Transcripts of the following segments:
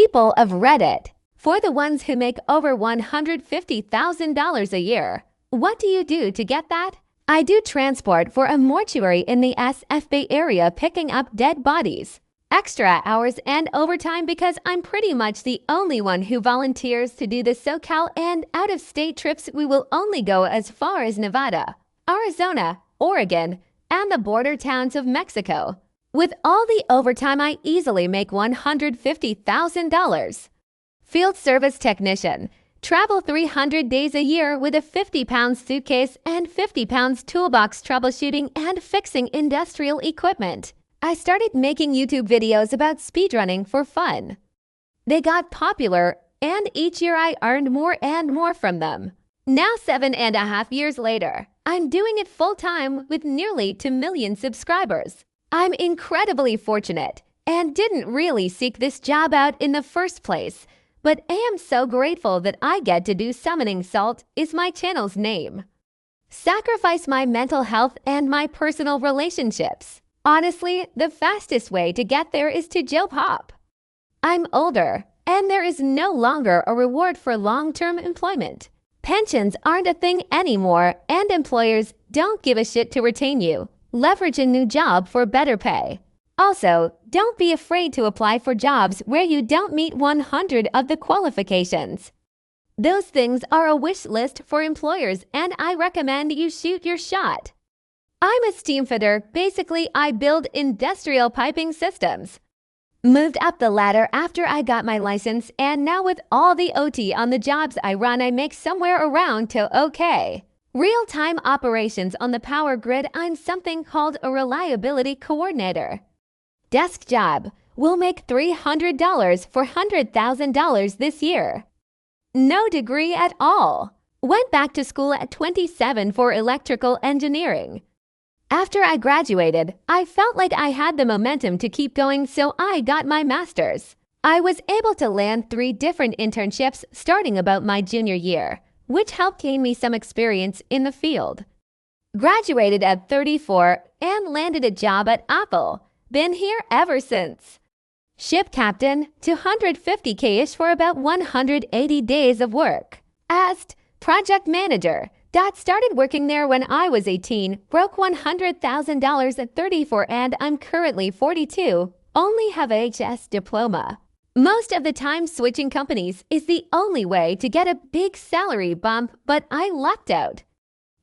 People of Reddit, for the ones who make over $150,000 a year, what do you do to get that? I do transport for a mortuary in the SF Bay Area, picking up dead bodies. Extra hours and overtime because I'm pretty much the only one who volunteers to do the SoCal and out-of-state trips. We will only go as far as Nevada, Arizona, Oregon, and the border towns of Mexico. With all the overtime, I easily make $150,000. Field service technician. Travel 300 days a year with a 50-pound suitcase and 50 pounds toolbox, troubleshooting and fixing industrial equipment. I started making YouTube videos about speedrunning for fun. They got popular, and each year I earned more and more from them. Now 7.5 years later, I'm doing it full-time with nearly 2 million subscribers. I'm incredibly fortunate and didn't really seek this job out in the first place, but I am so grateful that I get to do Summoning Salt is my channel's name. Sacrifice my mental health and my personal relationships. Honestly, the fastest way to get there is to job hop. I'm older, and there is no longer a reward for long-term employment. Pensions aren't a thing anymore, and employers don't give a shit to retain you. Leverage a new job for better pay. Also, don't be afraid to apply for jobs where you don't meet 100 of the qualifications. Those things are a wish list for employers, and I recommend you shoot your shot. I'm a steam fitter. Basically, I build industrial piping systems. Moved up the ladder after I got my license, and now with all the OT on the jobs I run, I make somewhere around to okay. Real-time operations on the power grid. I'm something called a reliability coordinator. Desk job. Will make $300 for $100,000 this year. No degree at all. Went back to school at 27 for electrical engineering. After I graduated, I felt like I had the momentum to keep going, so I got my master's. I was able to land 3 different internships starting about my junior year, which helped gain me some experience in the field. Graduated at 34 and landed a job at Apple. Been here ever since. Ship captain, $250K-ish for about 180 days of work. Asked, project manager. Started working there when I was 18, broke $100,000 at 34, and I'm currently 42, only have a HS diploma. Most of the time, switching companies is the only way to get a big salary bump, but I lucked out.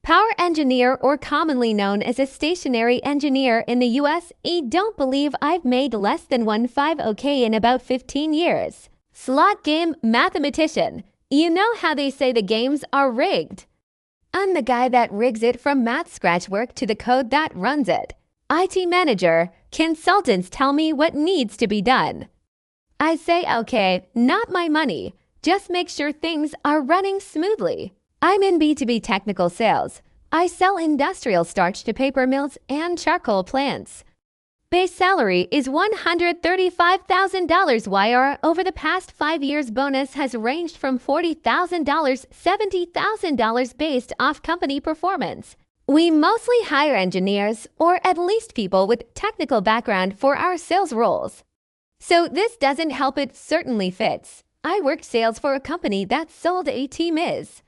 Power engineer, or commonly known as a stationary engineer in the US, I don't believe I've made less than $150K in about 15 years. Slot game mathematician. You know how they say the games are rigged? I'm the guy that rigs it, from math scratch work to the code that runs it. IT manager. Consultants tell me what needs to be done. I say, okay, not my money. Just make sure things are running smoothly. I'm in B2B technical sales. I sell industrial starch to paper mills and charcoal plants. Base salary is $135,000 YR. Over the past 5 years, bonus has ranged from $40,000 to $70,000 based off company performance. We mostly hire engineers, or at least people with technical background, for our sales roles. So this doesn't help, it certainly fits. I worked sales for a company that sold a T-Miz.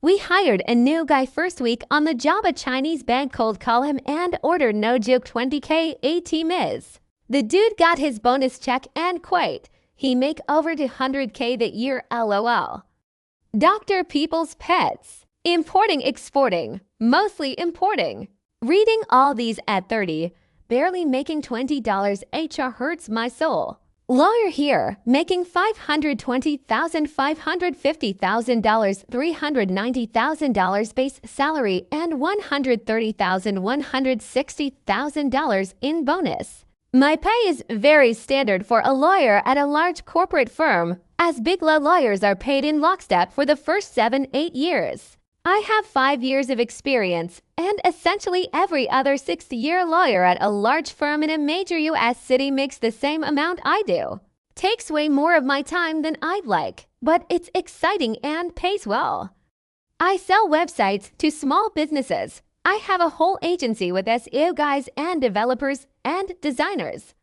We hired a new guy first week on the job. A Chinese bank cold call him and ordered, no joke, $20K a T-Miz. The dude got his bonus check and quit. He make over $200K that year, LOL. Dr. People's Pets. Importing, exporting, mostly importing. Reading all these at 30, barely making $20 HR hurts my soul. Lawyer here, making $520,000, $550,000, $390,000 base salary, and $130,000, $160,000 in bonus. My pay is very standard for a lawyer at a large corporate firm, as big law lawyers are paid in lockstep for the first 7-8 years. I have 5 years of experience, and essentially every other 6-year lawyer at a large firm in a major U.S. city makes the same amount I do. Takes way more of my time than I'd like, but it's exciting and pays well. I sell websites to small businesses. I have a whole agency with SEO guys and developers and designers.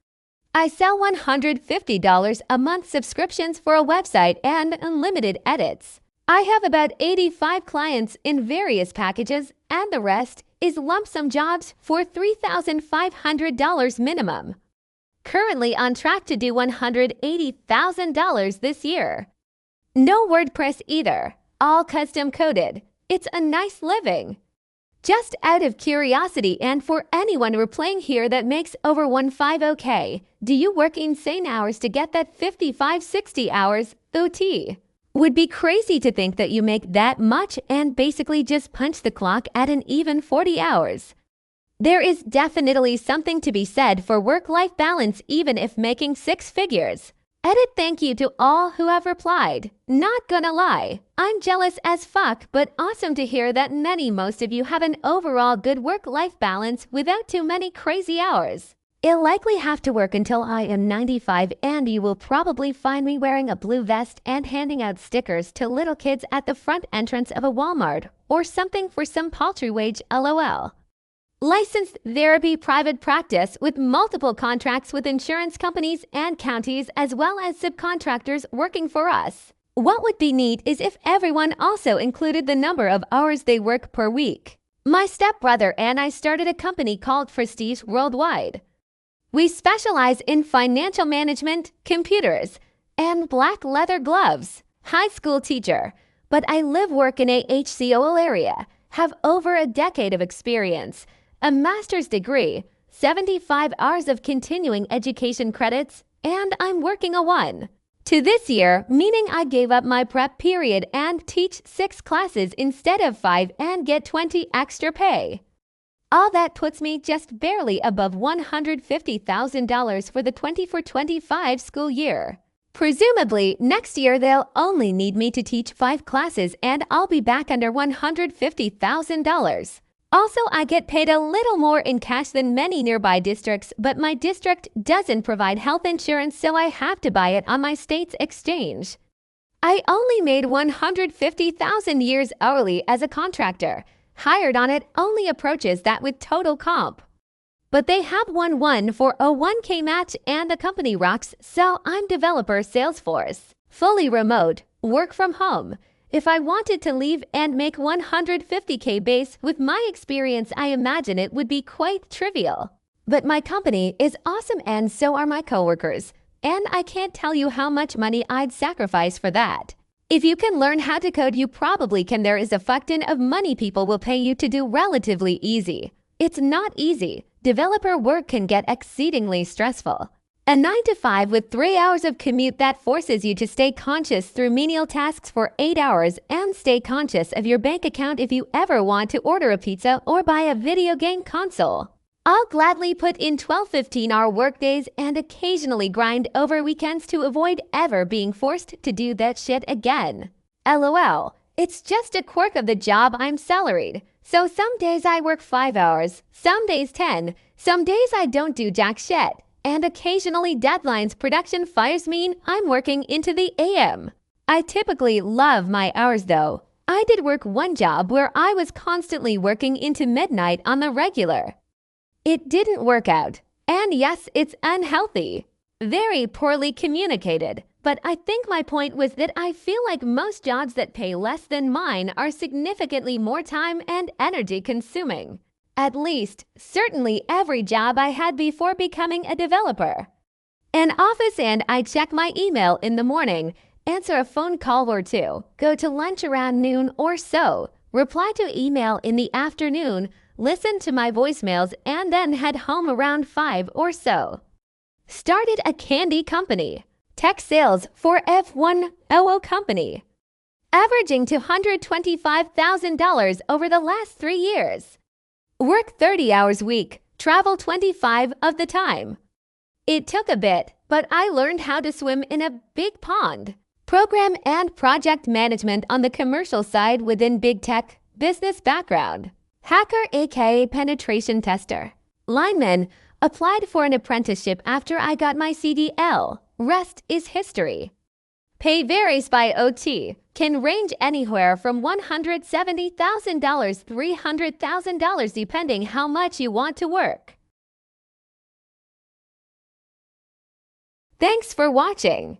I sell $150 a month subscriptions for a website and unlimited edits. I have about 85 clients in various packages, and the rest is lump sum jobs for $3,500 minimum. Currently on track to do $180,000 this year. No WordPress either, all custom coded. It's a nice living. Just out of curiosity and for anyone replaying here that makes over 150K, do you work insane hours to get that 55-60 hours OT? Would be crazy to think that you make that much and basically just punch the clock at an even 40 hours. There is definitely something to be said for work-life balance even if making six figures. Edit thank you to all who have replied. Not gonna lie, I'm jealous as fuck, but awesome to hear that most of you have an overall good work-life balance without too many crazy hours. I'll likely have to work until I am 95 and you will probably find me wearing a blue vest and handing out stickers to little kids at the front entrance of a Walmart or something for some paltry wage LOL. Licensed therapy private practice with multiple contracts with insurance companies and counties as well as subcontractors working for us. What would be neat is if everyone also included the number of hours they work per week. My stepbrother and I started a company called Prestige Worldwide. We specialize in financial management, computers, and black leather gloves. High school teacher, but I work in a HCOL area, have over a decade of experience, a master's degree, 75 hours of continuing education credits, and I'm working a 1 to this year, meaning I gave up my prep period and teach 6 classes instead of 5 and get 20 extra pay. All that puts me just barely above $150,000 for the 24-25 school year. Presumably, next year they'll only need me to teach 5 classes and I'll be back under $150,000. Also, I get paid a little more in cash than many nearby districts, but my district doesn't provide health insurance, so I have to buy it on my state's exchange. I only made $150,000 years hourly as a contractor. Hired on it only approaches that with total comp. But they have 1 for a 1K match and the company rocks, so I'm developer Salesforce. Fully remote, work from home. If I wanted to leave and make $150K base with my experience, I imagine it would be quite trivial. But my company is awesome and so are my coworkers, and I can't tell you how much money I'd sacrifice for that. If you can learn how to code, you probably can. There is a fuck ton of money people will pay you to do relatively easy. It's not easy. Developer work can get exceedingly stressful. A 9 to 5 with 3 hours of commute that forces you to stay conscious through menial tasks for 8 hours and stay conscious of your bank account if you ever want to order a pizza or buy a video game console. I'll gladly put in 12-15-hour workdays and occasionally grind over weekends to avoid ever being forced to do that shit again. LOL, it's just a quirk of the job. I'm salaried. So some days I work 5 hours, some days 10, some days I don't do jack shit, and occasionally deadlines production fires mean I'm working into the AM. I typically love my hours though. I did work one job where I was constantly working into midnight on the regular. It didn't work out. And yes, it's unhealthy. Very poorly communicated. But I think my point was that I feel like most jobs that pay less than mine are significantly more time and energy consuming. At least, certainly every job I had before becoming a developer. An office and I check my email in the morning, answer a phone call or two, go to lunch around noon or so, reply to email in the afternoon, listen to my voicemails, and then head home around 5 or so. Started a candy company. Tech sales for F100 company. Averaging $225,000 over the last 3 years. Work 30 hours a week, travel 25 of the time. It took a bit, but I learned how to swim in a big pond. Program and project management on the commercial side within big tech, business background. Hacker aka penetration tester. Lineman, applied for an apprenticeship after I got my CDL. Rest is history. Pay varies by OT, can range anywhere from $170,000 to $300,000 depending how much you want to work. Thanks for watching.